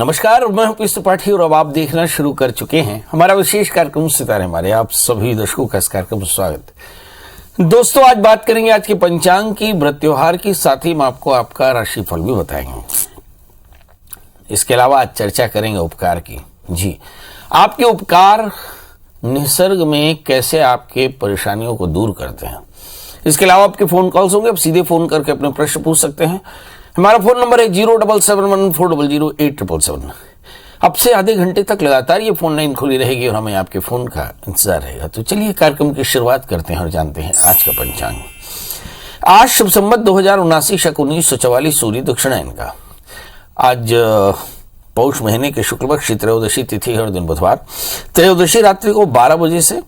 नमस्कार, मैं हूं पीयूष त्रिपाठी और अब आप देखना शुरू कर चुके हैं हमारा विशेष कार्यक्रम सितारे हमारे। आप सभी दर्शकों का इस कार्यक्रम में स्वागत। दोस्तों, आज बात करेंगे आज के पंचांग की, व्रत त्योहार की, साथ ही में आपको आपका राशिफल भी बताएंगे। इसके अलावा आज चर्चा करेंगे उपकार की। जी, आपके उपकार निसर्ग में कैसे आपके परेशानियों को दूर करते हैं। इसके अलावा आपके फोन कॉल्स होंगे, आप सीधे फोन करके अपने प्रश्न पूछ सकते हैं। हमारा फोन नंबर है 07714008777। अब से आधे घंटे तक लगातार ये फोन लाइन खुली रहेगी और हमें आपके फोन का इंतजार रहेगा। तो चलिए कार्यक्रम की शुरुआत करते हैं और जानते हैं आज का पंचांग। आज शुभ संवत 2079 शक 1944 सूर्य दक्षिणायन का। आज पौष महीने के शुक्ल पक्ष की त्रयोदशी तिथि है और दिन बुधवार। त्रयोदशी रात्रि को 12 बजे से।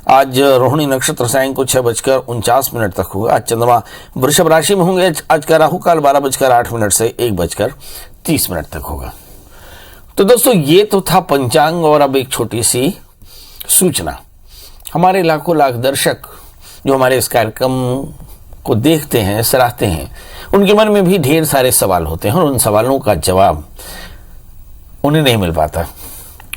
आज रोहिणी नक्षत्र सायं को 6:49 तक होगा। आज चंद्रमा वृषभ राशि में होंगे। आज का राहु काल 12:08 से 1:30 तक होगा। तो दोस्तों, ये तो था पंचांग और अब एक छोटी सी सूचना। हमारे लाखों लाख दर्शक जो हमारे इस कार्यक्रम को देखते हैं, सराहते हैं, उनके मन में भी ढेर सारे सवाल होते हैं और उन सवालों का जवाब उन्हें नहीं मिल पाता।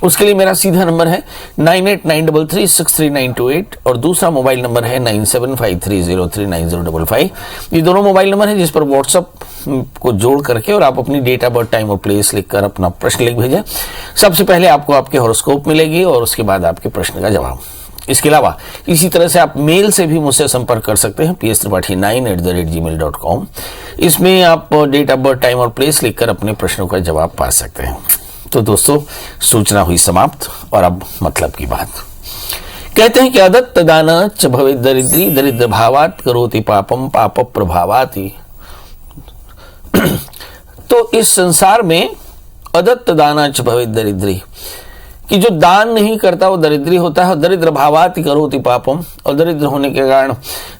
उसके लिए मेरा सीधा नंबर है 9893363928 और दूसरा मोबाइल नंबर है 9753039055। ये दोनों मोबाइल नंबर है जिस पर व्हाट्सएप को जोड़ करके और आप अपनी डेट ऑफ बर्थ, टाइम और प्लेस लिखकर अपना प्रश्न लिख भेजें। सबसे पहले आपको आपके हॉरोस्कोप मिलेगी और उसके बाद आपके प्रश्न का जवाब। इसके अलावा इसी तरह से आप मेल से भी मुझसे संपर्क कर सकते हैं pstripathi9@gmail.com। इसमें आप डेट ऑफ बर्थ, टाइम और प्लेस लिखकर अपने प्रश्नों का जवाब पा सकते हैं। तो दोस्तों, सूचना हुई समाप्त और अब मतलब की बात। कहते हैं कि अदत्त दान च भवेत् दरिद्री, दरिद्र भावात् करोति पापम, पाप प्रभावाति। तो इस संसार में अदत्त दान च भवेत् दरिद्री, कि जो दान नहीं करता वो दरिद्री होता है। दरिद्र भावाति करोति पापम, और दरिद्र होने के कारण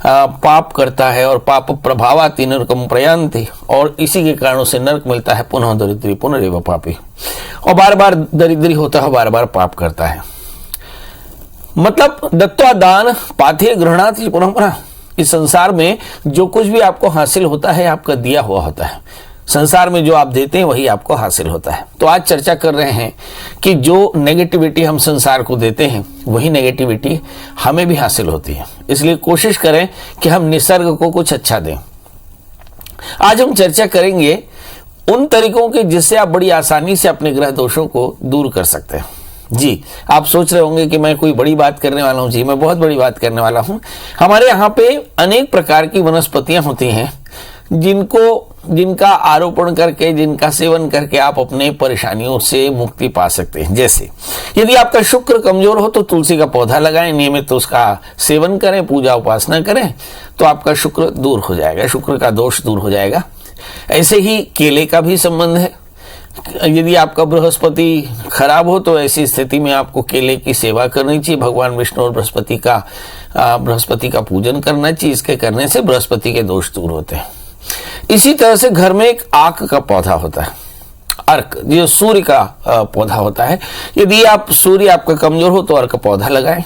पाप करता है। और पाप प्रभावाति नरकम प्रयान्ति, और इसी के कारण उसे नरक मिलता है। पुनः दरिद्री पुनरेव पापी, और बार बार दरिद्री होता है, बार बार पाप करता है। मतलब दत्त्वा दान पाथे गृह्णाति पुनः पुनः। इस संसार में जो कुछ भी आपको हासिल होता है आपका दिया हुआ होता है। संसार में जो आप देते हैं वही आपको हासिल होता है। तो आज चर्चा कर रहे हैं कि जो नेगेटिविटी हम संसार को देते हैं वही नेगेटिविटी हमें भी हासिल होती है। इसलिए कोशिश करें कि हम निसर्ग को कुछ अच्छा दें। आज हम चर्चा करेंगे उन तरीकों की जिससे आप बड़ी आसानी से अपने ग्रह दोषों को दूर कर सकते हैं। जी, आप सोच रहे होंगे कि मैं कोई बड़ी बात करने वाला हूं। जी, मैं बहुत बड़ी बात करने वाला हूं। हमारे यहाँ पे अनेक प्रकार की वनस्पतियां होती हैं जिनका आरोपण करके, जिनका सेवन करके आप अपने परेशानियों से मुक्ति पा सकते हैं। जैसे यदि आपका शुक्र कमजोर हो तो तुलसी का पौधा लगाएं, नियमित उसका सेवन करें, पूजा उपासना करें, तो आपका शुक्र दूर हो जाएगा, शुक्र का दोष दूर हो जाएगा। ऐसे ही केले का भी संबंध है। यदि आपका बृहस्पति खराब हो तो ऐसी स्थिति में आपको केले की सेवा करनी चाहिए। भगवान विष्णु और बृहस्पति का पूजन करना चाहिए। इसके करने से बृहस्पति के दोष दूर होते हैं। इसी तरह से घर में एक आक का पौधा होता है, अर्क, जो सूर्य का पौधा होता है। यदि आप सूर्य आपका कमजोर हो तो अर्क पौधा लगाएं।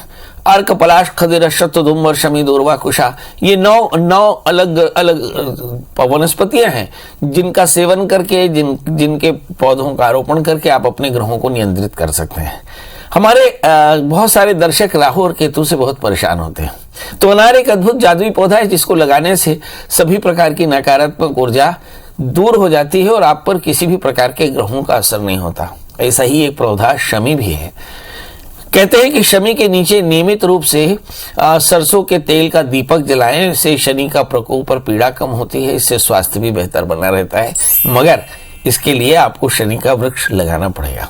अर्क, पलाश, खदिर, शतधूम्र, शमी, दूर्वा, कुशा, ये नौ अलग अलग वनस्पतियां हैं जिनका सेवन करके, जिनके पौधों का आरोपण करके आप अपने ग्रहों को नियंत्रित कर सकते हैं। हमारे बहुत सारे दर्शक राहु और केतु से बहुत परेशान होते हैं। तो अनार एक अद्भुत जादुई पौधा है जिसको लगाने से सभी प्रकार की नकारात्मक ऊर्जा दूर हो जाती है और आप पर किसी भी प्रकार के ग्रहों का असर नहीं होता। ऐसा ही एक पौधा शमी भी है। कहते हैं कि शमी के नीचे नियमित रूप से सरसों के तेल का दीपक जलाएं। इससे शनि का प्रकोप और पीड़ा कम होती है। इससे स्वास्थ्य भी बेहतर बना रहता है, मगर इसके लिए आपको शनि का वृक्ष लगाना पड़ेगा।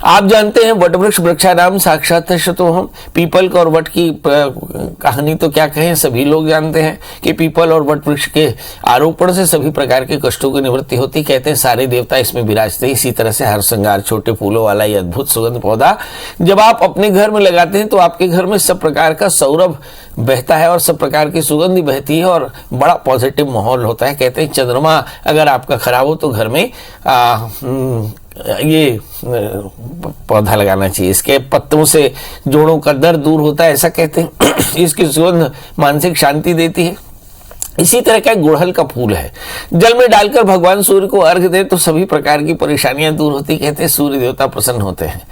आप जानते हैं वट वृक्ष वृक्षानाम साक्षात शतोहम। पीपल और वट की कहानी तो क्या कहें, सभी लोग जानते हैं कि पीपल और वट वृक्ष के आरोपण से सभी प्रकार के कष्टों की निवृत्ति होती। कहते हैं सारे देवता इसमें विराजते। इसी तरह से हर श्रृंगार छोटे फूलों वाला ये अद्भुत सुगंध पौधा जब आप अपने घर में लगाते हैं तो आपके घर में सब प्रकार का सौरभ बहता है और सब प्रकार की सुगंधी बहती है और बड़ा पॉजिटिव माहौल होता है। कहते हैं चंद्रमा अगर आपका खराब हो तो घर में ये पौधा लगाना चाहिए। इसके पत्तों से जोड़ों का दर्द दूर होता है, ऐसा कहते हैं। इसकी सुगंध मानसिक शांति देती है। इसी तरह का एक गुड़हल का फूल है, जल में डालकर भगवान सूर्य को अर्घ दे तो सभी प्रकार की परेशानियां दूर होती, कहते हैं सूर्य देवता प्रसन्न होते हैं।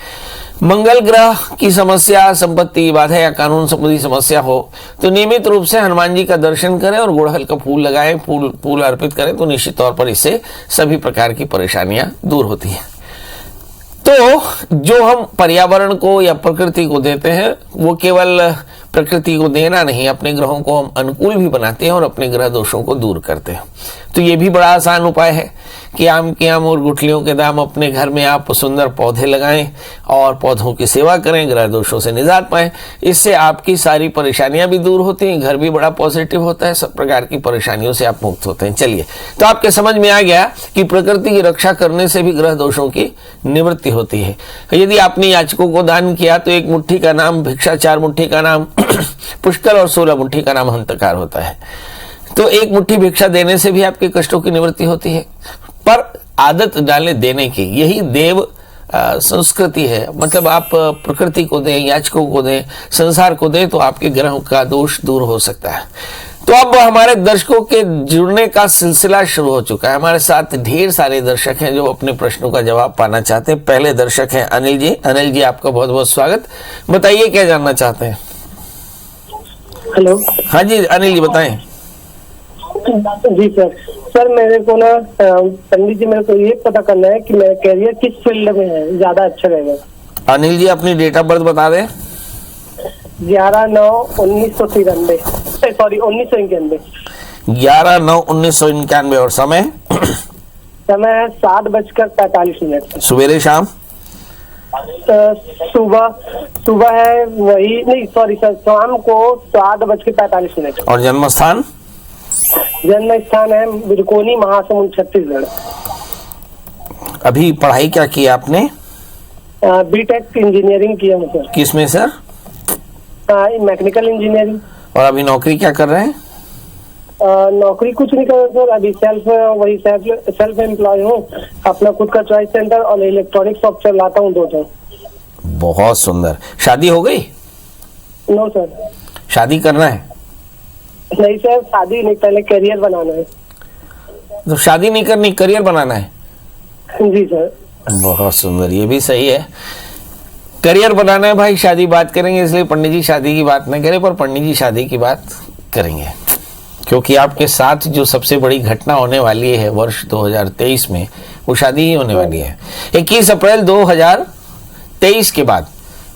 मंगल ग्रह की समस्या, संपत्ति बाधा या कानून संबंधी समस्या हो तो नियमित रूप से हनुमान जी का दर्शन करें और गुड़हल का फूल लगाएं, फूल अर्पित करें तो निश्चित तौर पर इससे सभी प्रकार की परेशानियां दूर होती हैं। तो जो हम पर्यावरण को या प्रकृति को देते हैं वो केवल प्रकृति को देना नहीं, अपने ग्रहों को हम अनुकूल भी बनाते हैं और अपने ग्रह दोषों को दूर करते हैं। तो ये भी बड़ा आसान उपाय है कि आम के आम और गुठलियों के दाम अपने घर में आप सुंदर पौधे लगाएं और पौधों की सेवा करें, ग्रह दोषों से निजात पाएं। इससे आपकी सारी परेशानियां भी दूर होती हैं, घर भी बड़ा पॉजिटिव होता है, सब प्रकार की परेशानियों से आप मुक्त होते हैं। चलिए, तो आपके समझ में आ गया कि प्रकृति की रक्षा करने से भी ग्रह दोषों की निवृत्ति होती है। यदि आपने याचकों को दान किया तो 1 मुट्ठी का नाम भिक्षा, 4 मुट्ठी का नाम पुष्कर और 16 मुट्ठी का नाम हंतकार होता है। तो 1 मुट्ठी भिक्षा देने से भी आपके कष्टों की निवृत्ति होती है। पर आदत डालें देने की, यही देव संस्कृति है। मतलब आप प्रकृति को दें, याचकों को दें, संसार को दें तो आपके ग्रहों का दोष दूर हो सकता है। तो अब हमारे दर्शकों के जुड़ने का सिलसिला शुरू हो चुका है। हमारे साथ ढेर सारे दर्शक हैं जो अपने प्रश्नों का जवाब पाना चाहते हैं। पहले दर्शक हैं अनिल जी। अनिल जी, आपका बहुत बहुत स्वागत। बताइए क्या जानना चाहते हैं। हेलो। हाँ जी अनिल जी, बताएं। जी सर मेरे को ना पंडित जी, मेरे को ये पता करना है कि मेरा कैरियर किस फील्ड में है, ज्यादा अच्छा रहेगा। अनिल जी, अपनी डेट ऑफ बर्थ बता दें। 11/9/1993, सॉरी 1991। 11/9/1991। और समय? समय है 7:45। सवेरे शाम? सुबह है वही, नहीं सॉरी सर, शाम को 7:45। और जन्म स्थान? जन्म स्थान है बिरकोनी, महासमुंद, छत्तीसगढ़। अभी पढ़ाई क्या की आपने? बीटेक इंजीनियरिंग किया हूँ सर। किस में सर? Mechanical engineering. और अभी नौकरी क्या कर रहे हैं? नौकरी कुछ नहीं कर रहा सर, अभी सेल्फ एम्प्लॉय हूँ। अपना खुद का चॉइस सेंटर और इलेक्ट्रॉनिक शॉप चलाता हूँ 2 बहुत सुंदर। शादी हो गई? No sir. शादी करना है? नहीं सर, शादी नहीं, पहले करियर बनाना है। तो शादी नहीं करनी, करियर बनाना है? जी सर। बहुत सुंदर, ये भी सही है। करियर बनाना है भाई, शादी बात करेंगे, इसलिए पंडित जी शादी की बात नहीं करें, पर पंडित जी शादी की बात करेंगे क्योंकि आपके साथ जो सबसे बड़ी घटना होने वाली है वर्ष 2023 में, वो शादी ही होने वाली है। 21 अप्रैल 2023 के बाद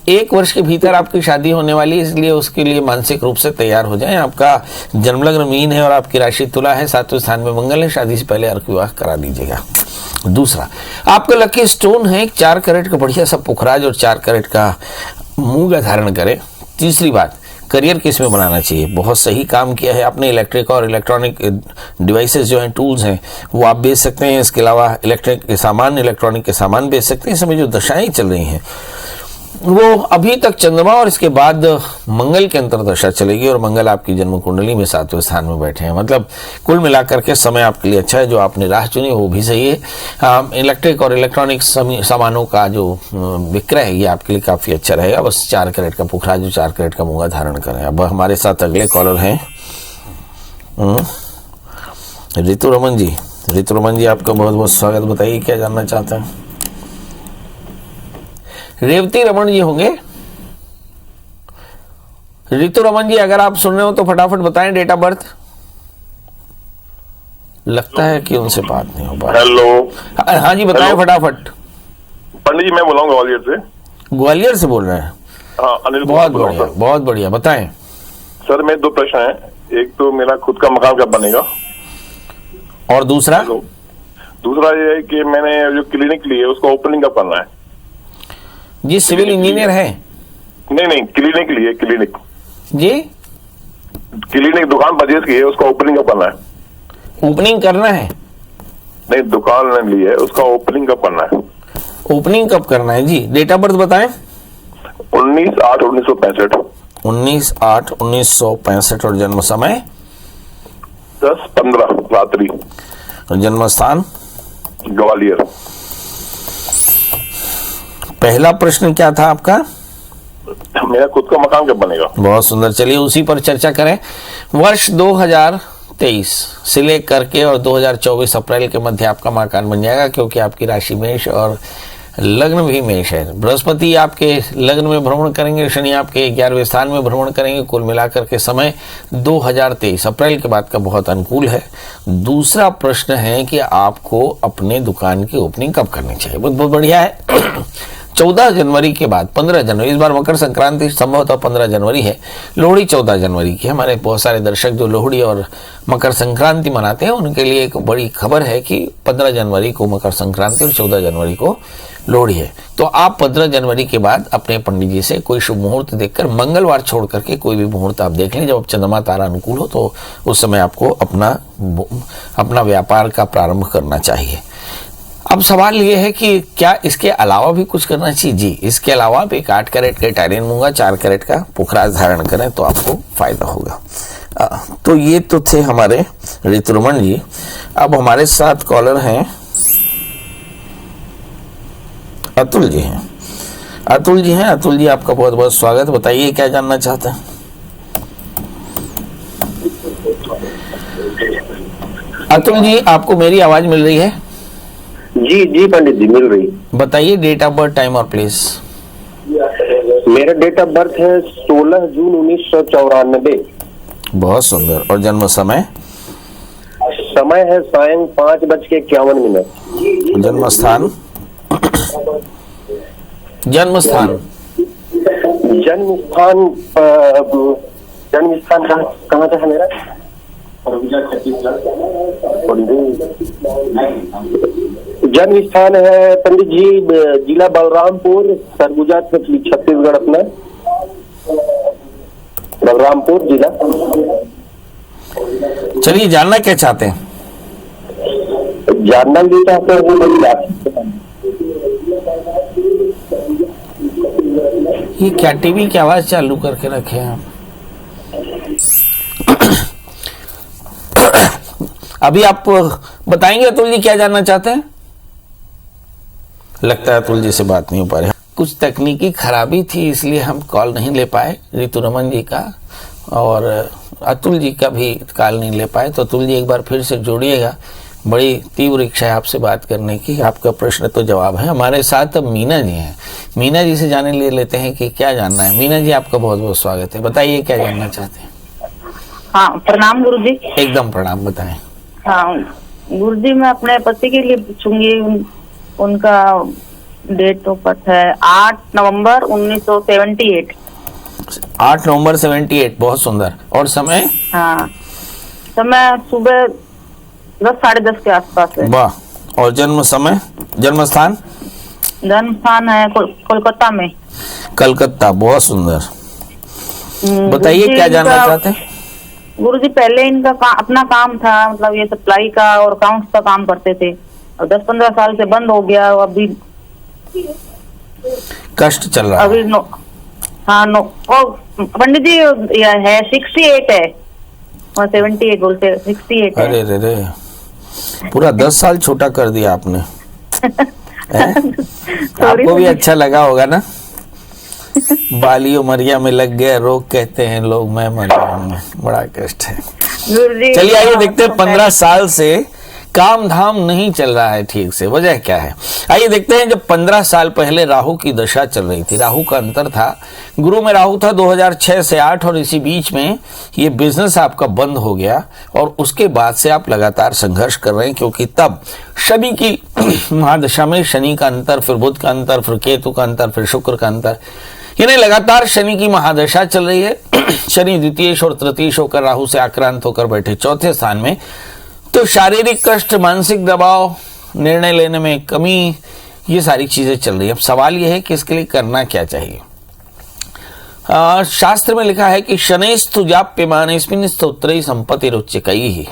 1 वर्ष के भीतर आपकी शादी होने वाली है, इसलिए उसके लिए मानसिक रूप से तैयार हो जाएं। आपका जन्मलग्न मीन है और आपकी राशि तुला है, 7वें स्थान में मंगल है। शादी से पहले अर्क विवाह करा दीजिएगा। दूसरा, आपका लकी स्टोन है 4 कैरेट का बढ़िया सा पुखराज और 4 कैरेट का मूंगा धारण करें। तीसरी बात, करियर किस में बनाना चाहिए? बहुत सही काम किया है आपने। इलेक्ट्रिक और इलेक्ट्रॉनिक डिवाइसेस जो हैं, टूल्स हैं, वो आप बेच सकते हैं। इसके अलावा इलेक्ट्रिक के सामान, इलेक्ट्रॉनिक के सामान बेच सकते हैं। इस समय जो दशाएं चल रही हैं वो अभी तक चंद्रमा और इसके बाद मंगल के अंतर्दशा चलेगी और मंगल आपकी जन्म कुंडली में 7वें स्थान में बैठे हैं। मतलब कुल मिलाकर के समय आपके लिए अच्छा है। जो आपने राह चुनी वो भी सही है। इलेक्ट्रिक और इलेक्ट्रॉनिक सामानों का जो विक्रय है ये आपके लिए काफी अच्छा रहेगा। बस 4 कैरेट का पुखराज जो 4 कैरेट का मूंगा धारण करें। अब हमारे साथ अगले कॉलर हैं ऋतु रमन जी। ऋतु रमन जी, आपका बहुत बहुत स्वागत। बताइए क्या जानना चाहते हैं। रेवती रमन जी होंगे। ऋतु रमन जी, अगर आप सुन रहे हो तो फटाफट बताएं डेट ऑफ बर्थ। लगता है कि उनसे बात नहीं हो पा रही। हेलो। हाँ जी, बताएं फटाफट। पंडित जी, मैं बोल रहा हूँ ग्वालियर से। ग्वालियर से बोल रहे हैं? हाँ, अनिल। बहुत बढ़िया, बहुत बढ़िया, बताएं। सर, मेरे 2 प्रश्न हैं। एक तो मेरा खुद का मकान कब बनेगा, और दूसरा ये है कि मैंने जो क्लिनिक ली है उसका ओपनिंग कब करना है। जी सिविल इंजीनियर है? नहीं, क्लिनिक ली है। क्लिनिक जी, क्लिनिक दुकान परचेज की है, उसका ओपनिंग कब करना है। ओपनिंग करना है? नहीं, दुकान ने ली है, उसका ओपनिंग कब करना है। ओपनिंग कब करना है जी? डेट ऑफ बर्थ बताएं। 19/8/1965। 19/8/1965। और जन्म समय? 10:15 रात्रि। जन्म स्थान? ग्वालियर। पहला प्रश्न क्या था आपका? मेरा खुद का मकान कब बनेगा। बहुत सुंदर, चलिए उसी पर चर्चा करें। वर्ष 2023 से लेकर के और 2024 अप्रैल के मध्य आपका मकान बन जाएगा, क्योंकि आपकी राशि मेष और लग्न भी मेष है। बृहस्पति आपके लग्न में भ्रमण करेंगे, शनि आपके 11वें स्थान में भ्रमण करेंगे। कुल मिलाकर के समय 2023 अप्रैल के बाद का बहुत अनुकूल है। दूसरा प्रश्न है कि आपको अपने दुकान की ओपनिंग कब करनी चाहिए। बहुत बढ़िया है। 14 जनवरी के बाद 15 जनवरी, इस बार मकर संक्रांति संभवतः 15 जनवरी है, लोहड़ी 14 जनवरी की। हमारे बहुत सारे दर्शक जो लोहड़ी और मकर संक्रांति मनाते हैं उनके लिए एक बड़ी खबर है कि 15 जनवरी को मकर संक्रांति और 14 जनवरी को लोहड़ी है। तो आप 15 जनवरी के बाद अपने पंडित जी से कोई शुभ मुहूर्त देखकर, मंगलवार छोड़ करके कोई भी मुहूर्त आप देख लें जब चंद्रमा तारा अनुकूल हो, तो उस समय आपको अपना व्यापार का प्रारंभ करना चाहिए। अब सवाल ये है कि क्या इसके अलावा भी कुछ करना चाहिए? जी, इसके अलावा आप एक 8 कैरेट का इटालियन मूंगा, 4 कैरेट का पुखराज धारण करें तो आपको फायदा होगा। तो ये तो थे हमारे ऋतुरमन जी। अब हमारे साथ कॉलर हैं अतुल जी हैं। अतुल जी आपका बहुत बहुत स्वागत। बताइए क्या जानना चाहते हैं? अतुल जी, आपको मेरी आवाज मिल रही है? जी पंडित जी, मिल रही। बताइए डेट ऑफ बर्थ, टाइम और प्लेस। मेरा डेट ऑफ बर्थ है 16 जून 1994। बहुत सुंदर। और जन्म समय? समय है सायं 5:51। जन्म स्थान? जन्म स्थान कहाँ था मेरा? जन्म स्थान है पंडित जी जिला बलरामपुर, सरगुजा छत्तीसगढ़, अपना बलरामपुर जिला। चलिए, जानना क्या चाहते हैं? जानना भी चाहते हैं। ये क्या टीवी की आवाज चालू करके रखे हैं आप? अभी आप बताएंगे अतुल जी क्या जानना चाहते हैं? लगता है अतुल जी से बात नहीं हो पा रही। कुछ तकनीकी खराबी थी इसलिए हम कॉल नहीं ले पाए, ऋतुरमन जी का और अतुल जी का भी कॉल नहीं ले पाए। तो अतुल जी एक बार फिर से जोड़िएगा, बड़ी तीव्र इच्छा है आपसे बात करने की। आपका प्रश्न तो जवाब है। हमारे साथ अब मीना जी हैं। मीना जी से जाने ले लेते हैं कि क्या जानना है। मीना जी, आपका बहुत बहुत स्वागत है। बताइए क्या जानना चाहते हैं? हाँ, प्रणाम गुरुजी। एकदम प्रणाम, बताएं। हाँ गुरुजी, मैं अपने पति के लिए पूछूंगी। उनका डेट ऑफ बर्थ है 8 नवंबर 1978। 8 नवंबर 78, बहुत सुंदर। और समय? हाँ, समय सुबह 10 साढ़े 10 के आसपास है। वाह। और जन्म समय, जन्म स्थान? जन्म स्थान है कोलकाता में। कलकत्ता, बहुत सुंदर। बताइए क्या जानना चाहते हैं? गुरुजी, पहले इनका अपना काम था, मतलब ये सप्लाई का और अकाउंट्स का काम करते थे, और 10-15 साल से बंद हो गया। अभी कष्ट चल रहा अभी है। पंडित जी है 68 है, 78 बोलते, 68 है। अरे रे, पूरा 10 साल छोटा कर दिया आपने। आपको भी अच्छा लगा होगा ना? बाली उमरिया में लग गया रोग, कहते हैं लोग, मैं मर गया। बड़ा कष्ट है। चलिए आइए देखते हैं, 15 साल से काम धाम नहीं चल रहा है ठीक से, वजह क्या है? आइए देखते हैं। जब 15 साल पहले राहु की दशा चल रही थी, राहु का अंतर था, गुरु में राहु था 2006 से 8, और इसी बीच में ये बिजनेस आपका बंद हो गया, और उसके बाद से आप लगातार संघर्ष कर रहे हैं, क्योंकि तब शनि की महादशा में शनि का अंतर, फिर बुध का अंतर, फिर केतु का अंतर, फिर शुक्र का अंतर, यानी लगातार शनि की महादशा चल रही है। शनि द्वितीयेश और तृतीयेश होकर राहु से आक्रांत होकर बैठे 4थे स्थान में। तो शारीरिक कष्ट, मानसिक दबाव, निर्णय लेने में कमी, ये सारी चीजें चल रही है। अब सवाल यह है कि इसके लिए करना क्या चाहिए। शास्त्र में लिखा है कि शनैस्तु जाप्यमानेस्मिन् स्तोत्रै संपत्तिरुच्यकैः।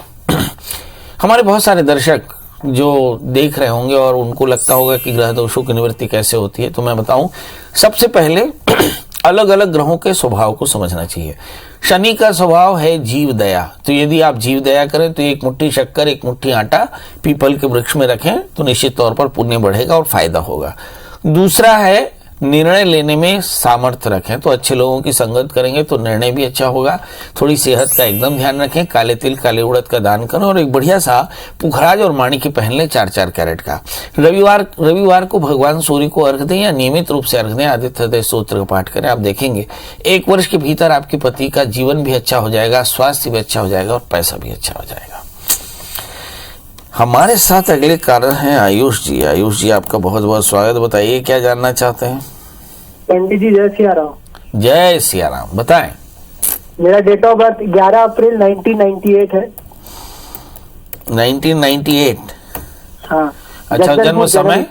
हमारे बहुत सारे दर्शक जो देख रहे होंगे और उनको लगता होगा कि ग्रह दोषों की निवृत्ति कैसे होती है, तो मैं बताऊं। सबसे पहले अलग अलग ग्रहों के स्वभाव को समझना चाहिए। शनि का स्वभाव है जीव दया, तो यदि आप जीव दया करें तो एक मुट्ठी शक्कर, एक मुट्ठी आटा पीपल के वृक्ष में रखें तो निश्चित तौर पर पुण्य बढ़ेगा और फायदा होगा। दूसरा है निर्णय लेने में सामर्थ्य रखें। तो अच्छे लोगों की संगत करेंगे तो निर्णय भी अच्छा होगा। थोड़ी सेहत का एकदम ध्यान रखें। काले तिल काले उड़द का दान करें और एक बढ़िया सा पुखराज और माणिक्य पहन लें 4-4 कैरेट का। रविवार को भगवान सूर्य को अर्घ दें या नियमित रूप से अर्घ दें। आदित्य हृदय स्तोत्र का पाठ करें। आप देखेंगे 1 वर्ष के भीतर आपके पति का जीवन भी अच्छा हो जाएगा, स्वास्थ्य भी अच्छा हो जाएगा और पैसा भी अच्छा हो जाएगा। हमारे साथ अगले कारण हैं आयुष जी। आयुष जी, आपका बहुत बहुत स्वागत। बताइए क्या जानना चाहते हैं? पंडित जी जय सिया राम। जय सिया राम, बताएं। मेरा डेट ऑफ बर्थ 11 अप्रैल 1998 है। 1998। हाँ। अच्छा, जन्म समय?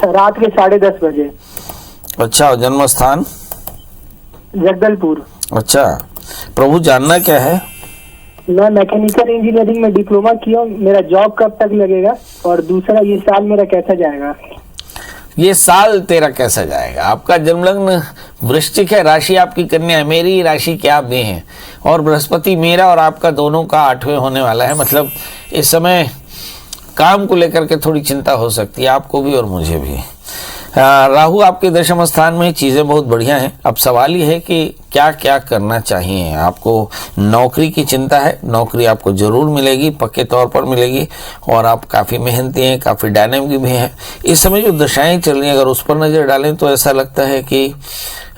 रात के 10:30 बजे। अच्छा, जन्म स्थान? जगदलपुर। अच्छा, प्रभु जानना क्या है? मैं मैकेनिकल इंजीनियरिंग में डिप्लोमा किया। मेरा जॉब कब तक लगेगा, और दूसरा ये साल मेरा कैसा जाएगा? ये साल तेरा कैसा जाएगा? आपका जन्म लग्न वृश्चिक है, राशि आपकी कन्या है, मेरी राशि क्या आप भी हैं, और बृहस्पति मेरा और आपका दोनों का 8वें होने वाला है। मतलब इस समय काम को लेकर के थोड़ी चिंता हो सकती है आपको भी और मुझे भी। राहु आपके दशम स्थान में, चीजें बहुत बढ़िया हैं। अब सवाल ये है कि क्या क्या करना चाहिए आपको। नौकरी की चिंता है, नौकरी आपको जरूर मिलेगी, पक्के तौर पर मिलेगी, और आप काफी मेहनती हैं, काफी डायनेमिक भी हैं। इस समय जो दशाएं चल रही हैं, अगर उस पर नजर डालें तो ऐसा लगता है कि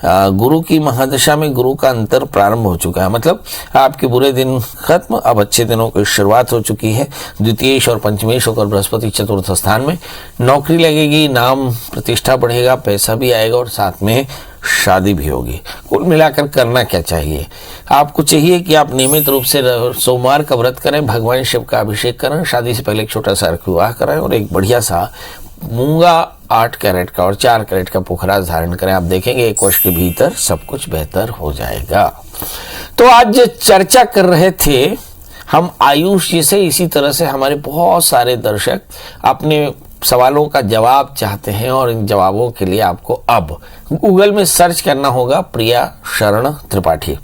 गुरु की महादशा में गुरु का अंतर प्रारंभ हो चुका है। मतलब आपके बुरे दिन खत्म, अब अच्छे दिनों की शुरुआत हो चुकी है। द्वितीयेश और पंचमेश होकर बृहस्पति चतुर्थ स्थान में, नौकरी लगेगी, नाम प्रतिष्ठा बढ़ेगा, पैसा भी आएगा और साथ में शादी भी होगी। कुल मिलाकर करना क्या चाहिए? आपको चाहिए कि आप नियमित रूप से सोमवार का व्रत करें, भगवान शिव का अभिषेक करें, शादी से पहले एक छोटा सा विवाह कराएं और एक बढ़िया सा मूंगा 8 कैरेट का और 4 कैरेट का पुखराज धारण करें। आप देखेंगे 1 वर्ष के भीतर सब कुछ बेहतर हो जाएगा। तो आज चर्चा कर रहे थे हम आयुष जी से। इसी तरह से हमारे बहुत सारे दर्शक अपने सवालों का जवाब चाहते हैं और इन जवाबों के लिए आपको अब गूगल में सर्च करना होगा प्रिया शरण त्रिपाठी।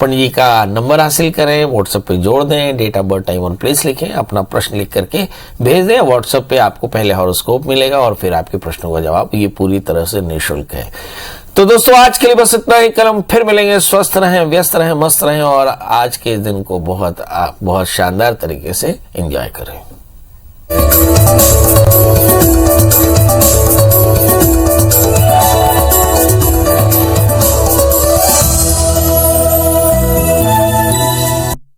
पंडित जी का नंबर हासिल करें, व्हाट्सएप पे जोड़ दें, डेट ऑफ बर्थ, टाइम और प्लेस लिखें, अपना प्रश्न लिख करके भेज दें। व्हाट्सएप पे आपको पहले हॉरोस्कोप मिलेगा और फिर आपके प्रश्नों का जवाब। ये पूरी तरह से निःशुल्क है। तो दोस्तों आज के लिए बस इतना ही। कल हम फिर मिलेंगे। स्वस्थ रहें, व्यस्त रहें, मस्त रहें और आज के दिन को बहुत शानदार तरीके से एंजॉय करें।